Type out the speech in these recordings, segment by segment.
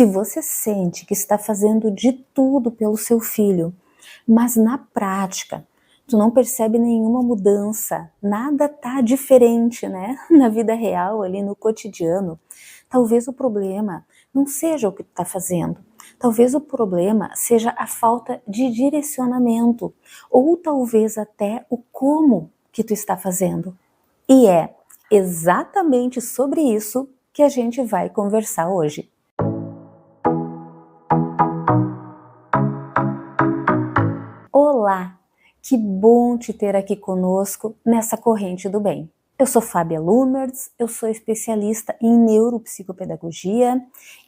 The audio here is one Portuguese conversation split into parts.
Se você sente que está fazendo de tudo pelo seu filho, mas na prática tu não percebe nenhuma mudança, nada tá diferente, né? Na vida real, ali no cotidiano, talvez o problema não seja o que tu tá fazendo. Talvez o problema seja a falta de direcionamento, ou talvez até o como que tu está fazendo. E é exatamente sobre isso que a gente vai conversar hoje. Olá, que bom te ter aqui conosco nessa corrente do bem. Eu sou Fábia Lumertz, eu sou especialista em neuropsicopedagogia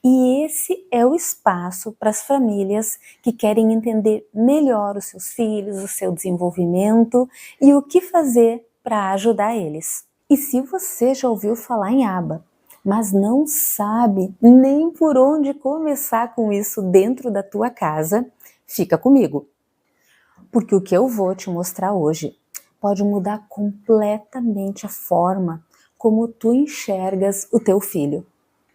e esse é o espaço para as famílias que querem entender melhor os seus filhos, o seu desenvolvimento e o que fazer para ajudar eles. E se você já ouviu falar em ABA, mas não sabe nem por onde começar com isso dentro da tua casa, fica comigo. Porque o que eu vou te mostrar hoje pode mudar completamente a forma como tu enxergas o teu filho.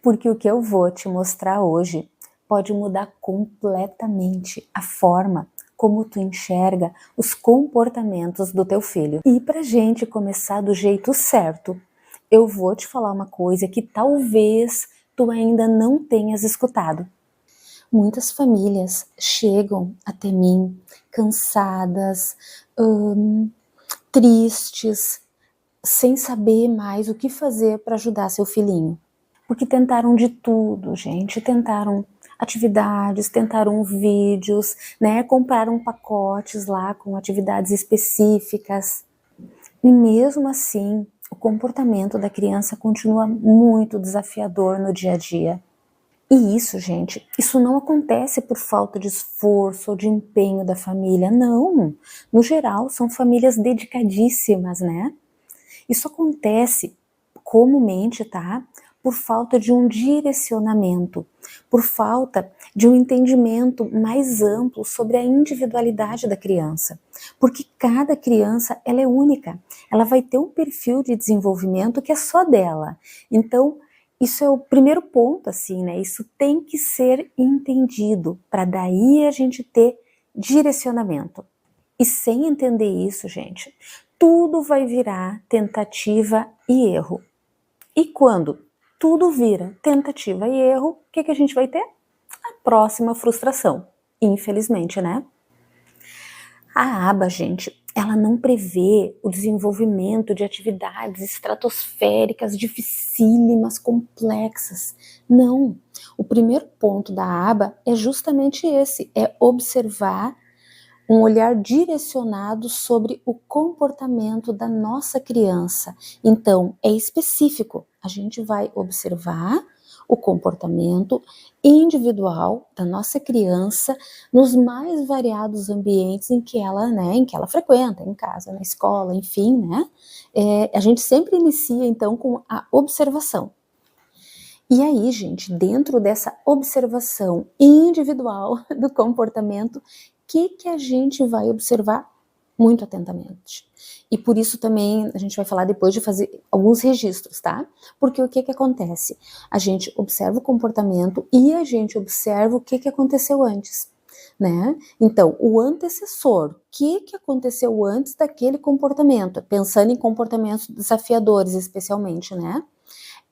Porque o que eu vou te mostrar hoje pode mudar completamente a forma como tu enxerga os comportamentos do teu filho. E pra gente começar do jeito certo, eu vou te falar uma coisa que talvez tu ainda não tenhas escutado. Muitas famílias chegam até mim cansadas, tristes, sem saber mais o que fazer para ajudar seu filhinho. Porque tentaram de tudo, gente. Tentaram atividades, tentaram vídeos, né? Compraram pacotes lá com atividades específicas. E mesmo assim, o comportamento da criança continua muito desafiador no dia a dia. E isso, gente, isso não acontece por falta de esforço ou de empenho da família, não. No geral, são famílias dedicadíssimas, né? Isso acontece comumente, tá? Por falta de um direcionamento, por falta de um entendimento mais amplo sobre a individualidade da criança. Porque cada criança, ela é única. Ela vai ter um perfil de desenvolvimento que é só dela. Então, isso é o primeiro ponto, assim, né? Isso tem que ser entendido, para daí a gente ter direcionamento. E sem entender isso, gente, tudo vai virar tentativa e erro. E quando tudo vira tentativa e erro, o que a gente vai ter? A próxima frustração, infelizmente, né? A aba, gente, ela não prevê o desenvolvimento de atividades estratosféricas, dificílimas, complexas. Não. O primeiro ponto da aba é justamente esse, é observar um olhar direcionado sobre o comportamento da nossa criança. Então, é específico. A gente vai observar o comportamento individual da nossa criança nos mais variados ambientes em que ela frequenta, em casa, na escola, enfim, né? A gente sempre inicia, então, com a observação. E aí, gente, dentro dessa observação individual do comportamento, que a gente vai observar muito atentamente. E por isso também a gente vai falar depois de fazer alguns registros, tá? Porque o que acontece? A gente observa o comportamento e a gente observa o que aconteceu antes, né? Então, o antecessor, o que aconteceu antes daquele comportamento? Pensando em comportamentos desafiadores, especialmente, né?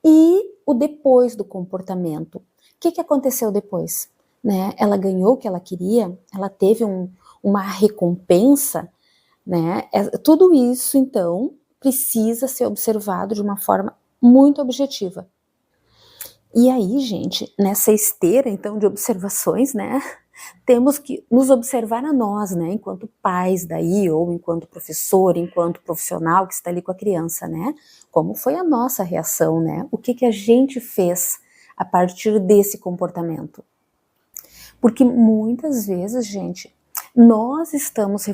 E o depois do comportamento. O que aconteceu depois? Né? Ela ganhou o que ela queria, ela teve uma recompensa, né? Tudo isso, então, precisa ser observado de uma forma muito objetiva. E aí, gente, nessa esteira, então, de observações, né? Temos que nos observar a nós, né? Enquanto pais daí, ou enquanto professor, enquanto profissional que está ali com a criança, né? Como foi a nossa reação, né? O que a gente fez a partir desse comportamento? Porque muitas vezes, gente, nós estamos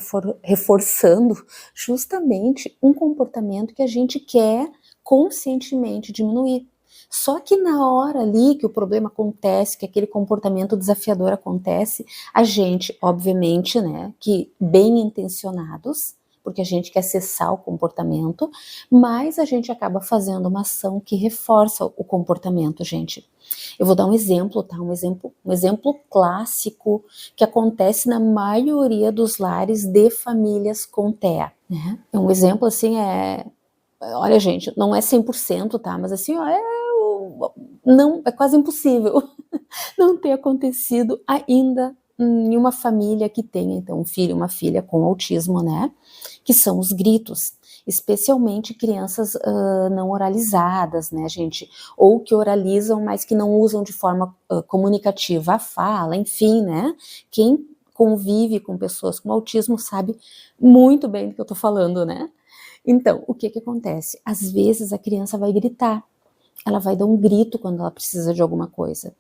reforçando justamente um comportamento que a gente quer conscientemente diminuir. Só que na hora ali que o problema acontece, que aquele comportamento desafiador acontece, a gente, obviamente, né, que bem intencionados, porque a gente quer cessar o comportamento, mas a gente acaba fazendo uma ação que reforça o comportamento, gente. Eu vou dar um exemplo, tá? Um exemplo clássico que acontece na maioria dos lares de famílias com TEA, né? Um exemplo, assim, olha, gente, não é 100%, tá? Mas assim, ó, não, é quase impossível não ter acontecido ainda em uma família que tenha, então, um filho e uma filha com autismo, né? Que são os gritos, especialmente crianças não oralizadas, né, gente? Ou que oralizam, mas que não usam de forma comunicativa a fala, enfim, né? Quem convive com pessoas com autismo sabe muito bem do que eu tô falando, né? Então, o que que acontece? Às vezes a criança vai gritar, ela vai dar um grito quando ela precisa de alguma coisa.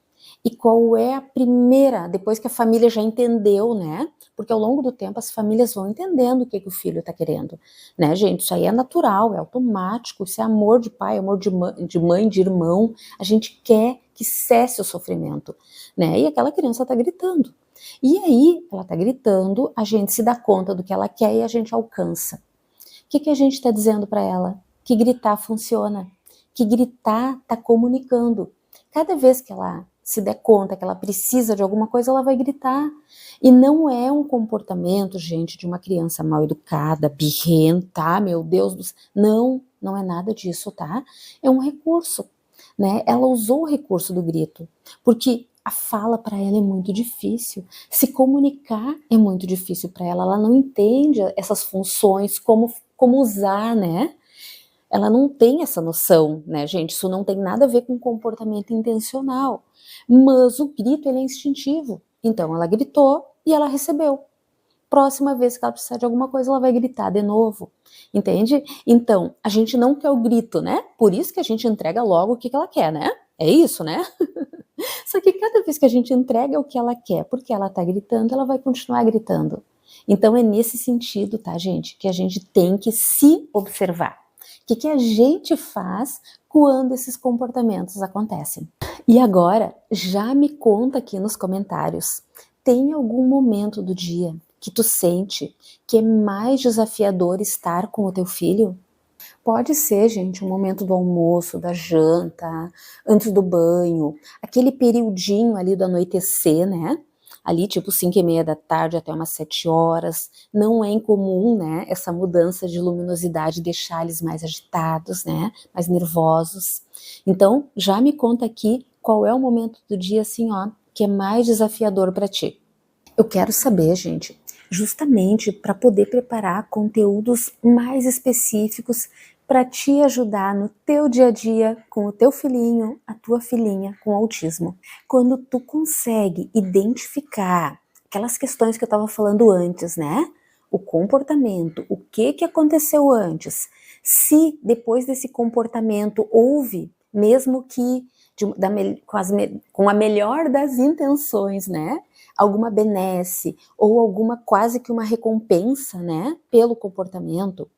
E qual é a primeira, depois que a família já entendeu, né? Porque ao longo do tempo as famílias vão entendendo o que o filho está querendo, né, gente? Isso aí é natural, é automático, isso é amor de pai, amor de mãe, de irmão. A gente quer que cesse o sofrimento, né? E aquela criança está gritando. E aí, ela está gritando, a gente se dá conta do que ela quer e a gente alcança. O que a gente está dizendo para ela? Que gritar funciona, que gritar está comunicando. Cada vez que ela se der conta que ela precisa de alguma coisa, ela vai gritar. E não é um comportamento, gente, de uma criança mal educada, birrenta, meu Deus do céu. Não, não é nada disso, tá? É um recurso, né? Ela usou o recurso do grito, porque a fala para ela é muito difícil, se comunicar é muito difícil para ela não entende essas funções, como usar, né? Ela não tem essa noção, né, gente? Isso não tem nada a ver com comportamento intencional. Mas o grito, ele é instintivo. Então, ela gritou e ela recebeu. Próxima vez que ela precisar de alguma coisa, ela vai gritar de novo. Entende? Então, a gente não quer o grito, né? Por isso que a gente entrega logo o que ela quer, né? É isso, né? Só que cada vez que a gente entrega o que ela quer, porque ela tá gritando, ela vai continuar gritando. Então, é nesse sentido, tá, gente, que a gente tem que se observar. O que a gente faz quando esses comportamentos acontecem? E agora, já me conta aqui nos comentários, tem algum momento do dia que tu sente que é mais desafiador estar com o teu filho? Pode ser, gente, um momento do almoço, da janta, antes do banho, aquele periodinho ali do anoitecer, né? Ali tipo 5:30 da tarde até umas 7 horas. Não é incomum, né, essa mudança de luminosidade deixar eles mais agitados, né, mais nervosos. Então, já me conta aqui qual é o momento do dia, assim, ó, que é mais desafiador para ti. Eu quero saber, gente, justamente para poder preparar conteúdos mais específicos para te ajudar no teu dia a dia com o teu filhinho, a tua filhinha com autismo. Quando tu consegue identificar aquelas questões que eu estava falando antes, né? O comportamento, o que aconteceu antes, se depois desse comportamento houve, mesmo que com a melhor das intenções, né? Alguma benesse ou alguma quase que uma recompensa, né, pelo comportamento,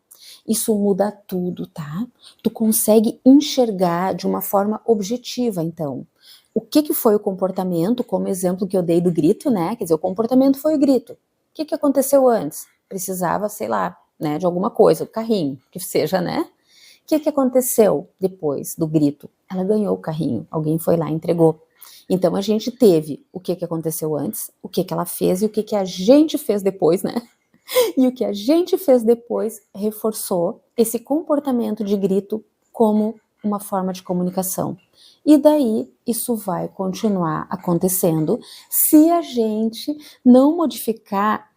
isso muda tudo, tá? Tu consegue enxergar de uma forma objetiva, então. O que foi o comportamento, como exemplo que eu dei do grito, né? Quer dizer, o comportamento foi o grito. O que aconteceu antes? Precisava, sei lá, né, de alguma coisa, o carrinho, que seja, né? O que aconteceu depois do grito? Ela ganhou o carrinho, alguém foi lá e entregou. Então a gente teve o que aconteceu antes, o que ela fez e o que a gente fez depois, né? E o que a gente fez depois reforçou esse comportamento de grito como uma forma de comunicação. E daí isso vai continuar acontecendo se a gente não modificar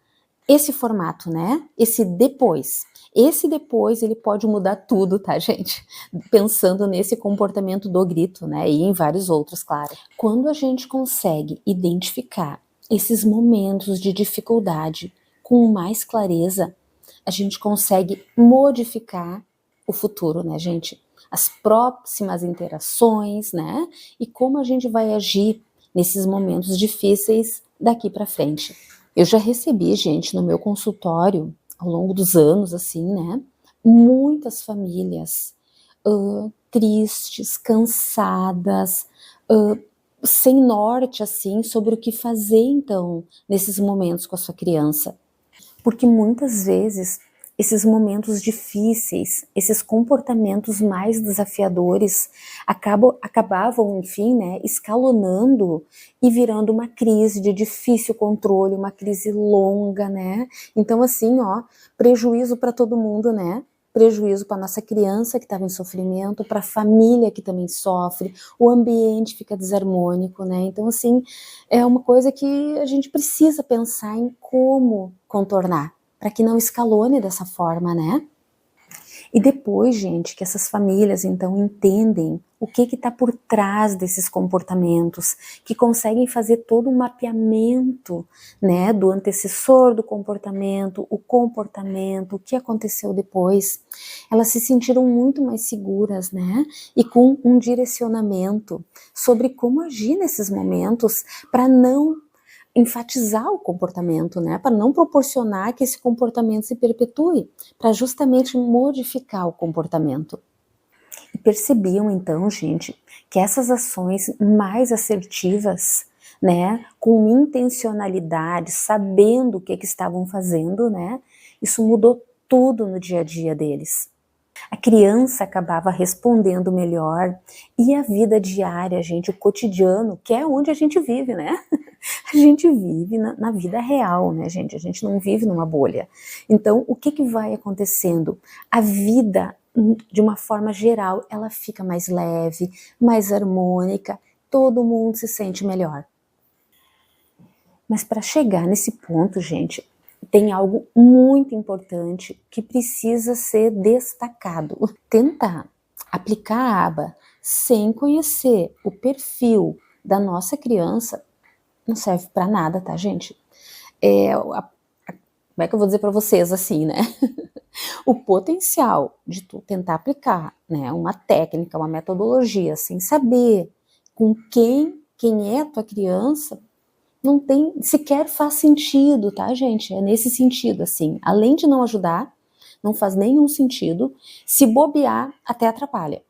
esse formato, né? Esse depois. Esse depois, ele pode mudar tudo, tá, gente? Pensando nesse comportamento do grito, né? E em vários outros, claro. Quando a gente consegue identificar esses momentos de dificuldade com mais clareza, a gente consegue modificar o futuro, né, gente? As próximas interações, né? E como a gente vai agir nesses momentos difíceis daqui para frente. Eu já recebi, gente, no meu consultório, ao longo dos anos, assim, né, muitas famílias tristes, cansadas, sem norte, assim, sobre o que fazer, então, nesses momentos com a sua criança. Porque muitas vezes esses momentos difíceis, esses comportamentos mais desafiadores acabavam, enfim, né, escalonando e virando uma crise de difícil controle, uma crise longa, né? Então, assim, ó, prejuízo para todo mundo, né? Prejuízo para nossa criança que estava em sofrimento, para a família que também sofre, o ambiente fica desarmônico, né? Então, assim, é uma coisa que a gente precisa pensar em como contornar, para que não escalone dessa forma, né? E depois, gente, que essas famílias então entendem o que está por trás desses comportamentos, que conseguem fazer todo um mapeamento, né, do antecessor do comportamento, o que aconteceu depois, elas se sentiram muito mais seguras, né, e com um direcionamento sobre como agir nesses momentos para não enfatizar o comportamento, né, para não proporcionar que esse comportamento se perpetue, para justamente modificar o comportamento. E percebiam então, gente, que essas ações mais assertivas, né, com intencionalidade, sabendo o que estavam fazendo, né, isso mudou tudo no dia a dia deles. A criança acabava respondendo melhor e a vida diária, gente, o cotidiano, que é onde a gente vive, né? A gente vive na vida real, né, gente? A gente não vive numa bolha. Então, o que vai acontecendo? A vida, de uma forma geral, ela fica mais leve, mais harmônica, todo mundo se sente melhor. Mas para chegar nesse ponto, gente, tem algo muito importante que precisa ser destacado. Tentar aplicar a aba sem conhecer o perfil da nossa criança não serve para nada, tá, gente? Como é que eu vou dizer para vocês assim, né? O potencial de tu tentar aplicar, né, uma técnica, uma metodologia, sem saber com quem é a tua criança, não tem, sequer faz sentido, tá, gente? É nesse sentido, assim, além de não ajudar, não faz nenhum sentido, se bobear, até atrapalha.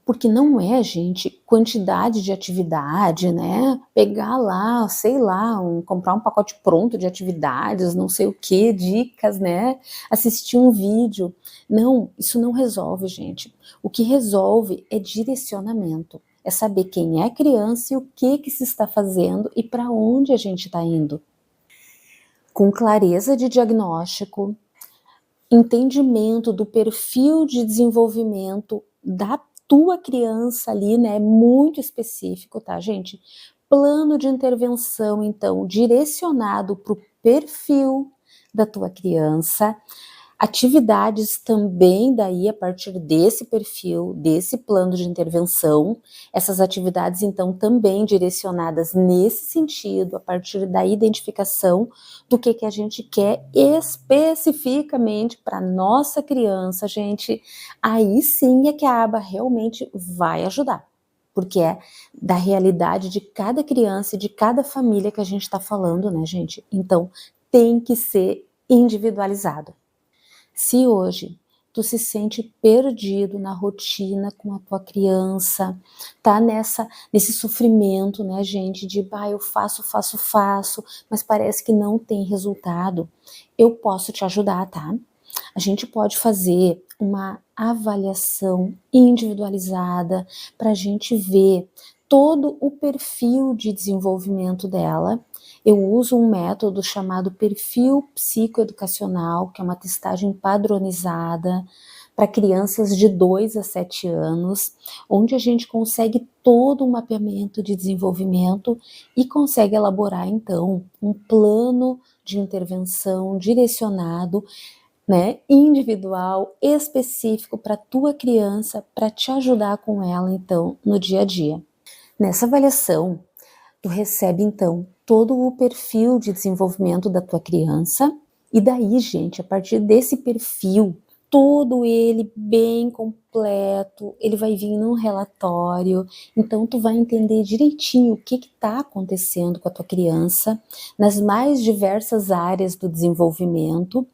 Porque não é, gente, quantidade de atividade, né? Pegar lá, sei lá, comprar um pacote pronto de atividades, não sei o que, dicas, né? Assistir um vídeo. Não, isso não resolve, gente. O que resolve é direcionamento. É saber quem é a criança e o que se está fazendo e para onde a gente está indo. Com clareza de diagnóstico, entendimento do perfil de desenvolvimento da tua criança ali, né, muito específico, tá, gente? Plano de intervenção, então, direcionado para o perfil da tua criança, atividades também daí a partir desse perfil, desse plano de intervenção, essas atividades então também direcionadas nesse sentido, a partir da identificação do que a gente quer especificamente para nossa criança, gente, aí sim é que a aba realmente vai ajudar, porque é da realidade de cada criança e de cada família que a gente está falando, né, gente? Então tem que ser individualizado. Se hoje tu se sente perdido na rotina com a tua criança, tá nesse sofrimento, né, gente, de eu faço, mas parece que não tem resultado, eu posso te ajudar, tá? A gente pode fazer uma avaliação individualizada para a gente ver todo o perfil de desenvolvimento dela. Eu uso um método chamado perfil psicoeducacional, que é uma testagem padronizada para crianças de 2 a 7 anos, onde a gente consegue todo um mapeamento de desenvolvimento e consegue elaborar, então, um plano de intervenção direcionado, né, individual, específico para a tua criança, para te ajudar com ela, então, no dia a dia. Nessa avaliação, tu recebe, então, todo o perfil de desenvolvimento da tua criança, e daí, gente, a partir desse perfil, todo ele bem completo, ele vai vir num relatório, então tu vai entender direitinho o que está acontecendo com a tua criança, nas mais diversas áreas do desenvolvimento,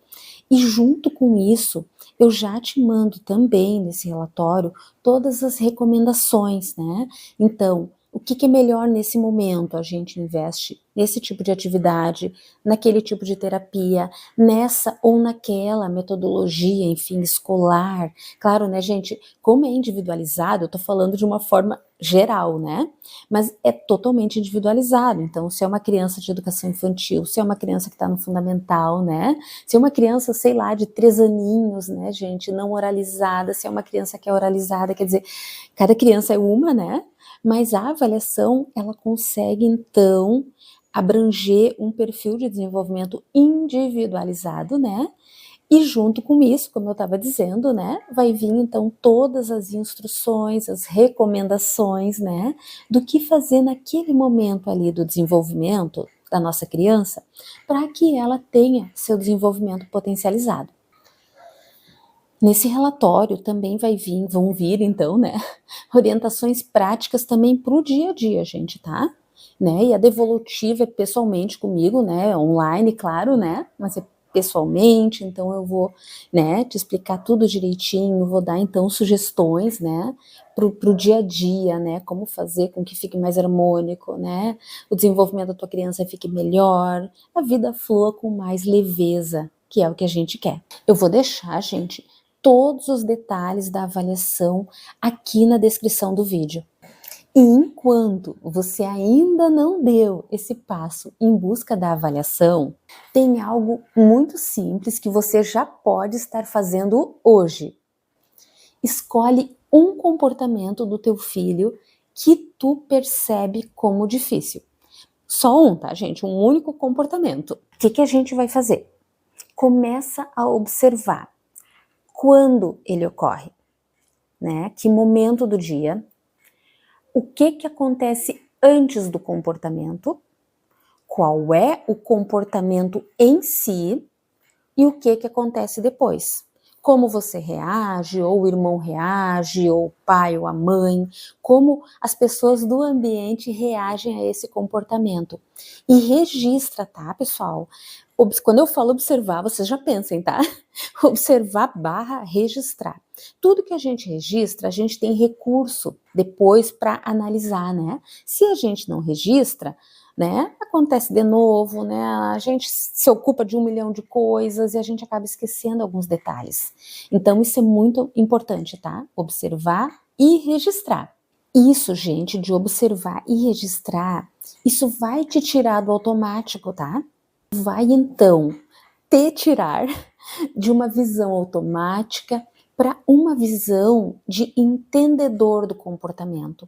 e junto com isso, eu já te mando também nesse relatório todas as recomendações, né? Então, O que é melhor nesse momento? A gente investe nesse tipo de atividade, naquele tipo de terapia, nessa ou naquela metodologia, enfim, escolar. Claro, né, gente, como é individualizado, eu tô falando de uma forma geral, né? Mas é totalmente individualizado. Então, se é uma criança de educação infantil, se é uma criança que está no fundamental, né? Se é uma criança, sei lá, de 3 aninhos, né, gente, não oralizada, se é uma criança que é oralizada, quer dizer, cada criança é uma, né? Mas a avaliação, ela consegue, então, abranger um perfil de desenvolvimento individualizado, né? E junto com isso, como eu estava dizendo, né, vai vir então todas as instruções, as recomendações, né, do que fazer naquele momento ali do desenvolvimento da nossa criança, para que ela tenha seu desenvolvimento potencializado. Nesse relatório também vão vir então, né, orientações práticas também para o dia a dia, gente, tá? Né? E a devolutiva é pessoalmente comigo, né? Online, claro, né? Mas é pessoalmente, então eu vou, né, te explicar tudo direitinho, vou dar então sugestões, né, pro dia a dia, né, como fazer com que fique mais harmônico, né, o desenvolvimento da tua criança fique melhor, a vida flua com mais leveza, que é o que a gente quer. Eu vou deixar, gente, todos os detalhes da avaliação aqui na descrição do vídeo. E enquanto você ainda não deu esse passo em busca da avaliação, tem algo muito simples que você já pode estar fazendo hoje. Escolhe um comportamento do teu filho que tu percebe como difícil. Só um, tá, gente? Um único comportamento. O que a gente vai fazer? Começa a observar quando ele ocorre, né? Que momento do dia? O que acontece antes do comportamento, qual é o comportamento em si e o que acontece depois. Como você reage, ou o irmão reage, ou o pai ou a mãe, como as pessoas do ambiente reagem a esse comportamento. E registra, tá, pessoal? Quando eu falo observar, vocês já pensem, tá? Observar / registrar. Tudo que a gente registra, a gente tem recurso depois para analisar, né? Se a gente não registra, né, acontece de novo, né, a gente se ocupa de 1 milhão de coisas e a gente acaba esquecendo alguns detalhes. Então isso é muito importante, tá? Observar e registrar. Isso, gente, de observar e registrar, isso vai te tirar do automático, tá? Vai então te tirar de uma visão automática para uma visão de entendedor do comportamento.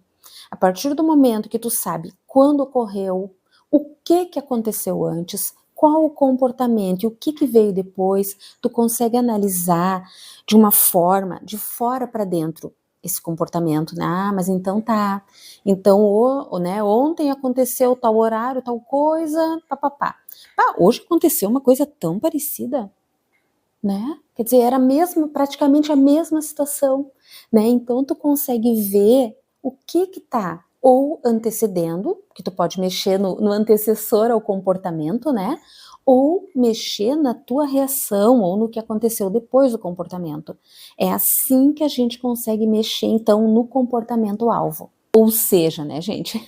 A partir do momento que tu sabe quando ocorreu, o que aconteceu antes, qual o comportamento e o que veio depois, tu consegue analisar de uma forma, de fora para dentro, esse comportamento, né? Ah, mas então tá. Então, né, ontem aconteceu tal horário, tal coisa, papapá. Ah, hoje aconteceu uma coisa tão parecida, né? Quer dizer, era praticamente a mesma situação, né? Então tu consegue ver o que tá ou antecedendo, que tu pode mexer no antecessor ao comportamento, né? Ou mexer na tua reação ou no que aconteceu depois do comportamento. É assim que a gente consegue mexer, então, no comportamento-alvo. Ou seja, né, gente?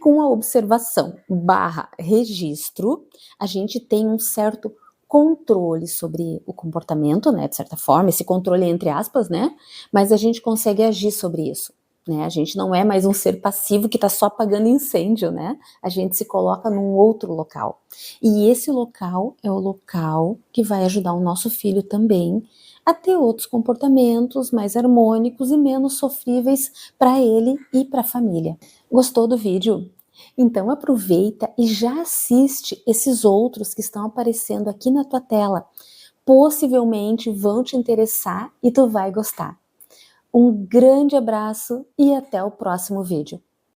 Com a observação / registro, a gente tem um certo controle sobre o comportamento, né, de certa forma, esse controle entre aspas, né, mas a gente consegue agir sobre isso, né, a gente não é mais um ser passivo que está só apagando incêndio, né, a gente se coloca num outro local, e esse local é o local que vai ajudar o nosso filho também a ter outros comportamentos mais harmônicos e menos sofríveis para ele e para a família. Gostou do vídeo? Então aproveita e já assiste esses outros que estão aparecendo aqui na tua tela. Possivelmente vão te interessar e tu vai gostar. Um grande abraço e até o próximo vídeo.